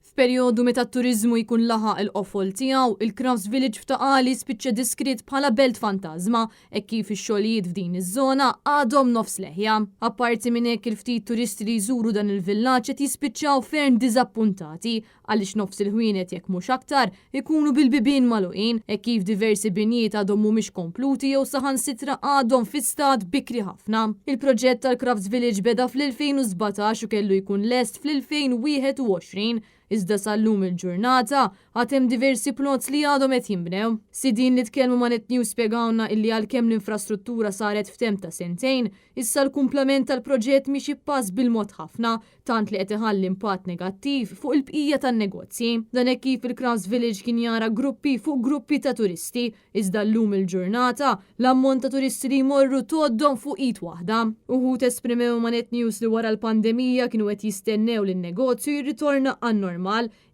F'perjodu meta t-turiżmu jkun laħaq il-qofol tiegħu, il-Crafts Village f'Taqali spiċċa diskrit bħala belt fantażma hekk kif ix-xogħlijiet f'din iż-żona għadhom nofs leħja. Apparti minn hekk il-ftit turisti li jżuru dan il-villaġġ qed jispiċċaw ferm diżappuntati għaliex nofs il-ħwienet jekk mhux aktar ikunu bil-bibien magħluqin hekk kif diversi binjiet għadhom mhumiex kompluti jew saħansitra għadhom fi stat bikri ħafna. Il-proġett tal-Crafts Village beda fl-2017 u kellu jkun lest fl-2021. Iżda sal-lum il-ġurnata għatem diversi plots li għadhom qed jinbnew. Sidin li tkellmu ma' Net News spjegawna illi għalkemm l-infrastruttura saret f'temp ta' sentejn, issa l-kumplament tal-proġett mixi pass bil-mod ħafna, tant li qed iħalli impatt negattiv fuq il-bqija tan-negozji. Dan hekk kif il-Crafts Village kien jara gruppi fuq gruppi ta' turisti, iżda llum il-ġurnata l-ammont ta' turisti li jmorru toddhom fuq id waħda. Uħud esprimew ma' Net News li wara l-pandemija kienu qed jistennew li n-negozju jirritorna għan-normal,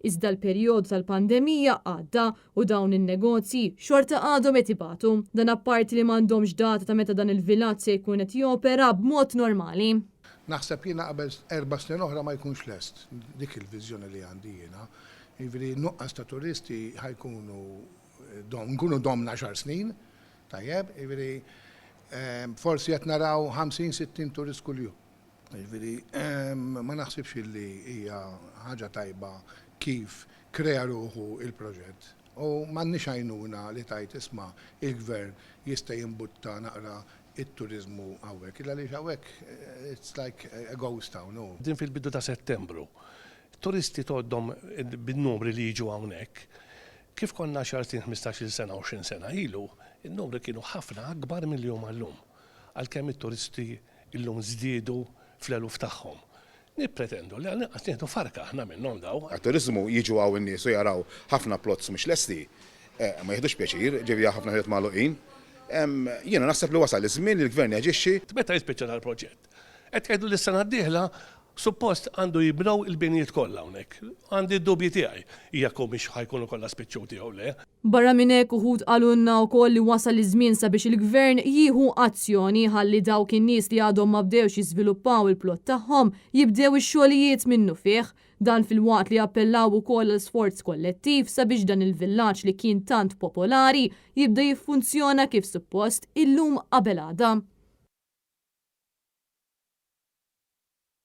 iżda l-perjodu tal-pandemija għadda u dawn in-negozji xorta għadhom qed ibatu. Dan apparti li m'għandhomx data ta' meta dan il-villaġġ se jkun qed jopera b'mod normali. Naħseb jiena qabel 4 snin oħra ma jkunx lest, dik il-viżjoni li għandi jiena. Jiġifieri nuqqas ta' turisti ħajkunu nkunu domna 10 snin, tajjeb, jiġifieri forsi qed naraw 50-60 turist kuljum. Jiġifieri ma naħsibx li hija ħaġa tajba kif krea ruħu il-proġett. U m'għandniex għajnuna li tajt isma' il-gvern jista' jimbutta naqra it-turizmu hawnhekk. Għaliex hawnhekk it's like a ghost town. Din fil-bidu ta' Settembru, turisti toddhom bin-numri li jiġu hawnhekk. Kif konna 15 sena 20 sena ilu, in-numri kienu ħafna akbar mill-jum għallum. Għalkemm it-turisti illum żdiedu fl-eluf tagħhom. Nippretendu li għanqas nieħdu farka aħna minnhom daw. Għat-turizmu jiġu għaw in-nies u jaraw ħafna plots mhux lesti, ma jieħdux pjaċir, ġevi ħafna ħiet magħluqin. Jiena naħseb li wasal iż-żmien li l-gvern jaġixxi. Meta jispiċċa dal-proġett. Qed jgħidu li s-sena d-dieħla suppost għandu jibnew il-binijiet kollha hawnhekk. Għandi d-dubji tiegħi jekk mhix ħajkunu kollha spiċċuti jew le. Barra minn hekk uħud qalulna wkoll li wasal iż-żmien sabiex il-gvern jieħu azzjoni ħalli dawk in-nies li għadhom ma bdewx jiżviluppaw il-plott tagħhom jibdew ix-xogħlijiet minnu fih. Dan fil-waqt li appellaw ukoll l-sforz kollettiv sabiex dan il-villaġġ li kien tant popolari jibda jiffunzjona kif suppost illum qabel għada.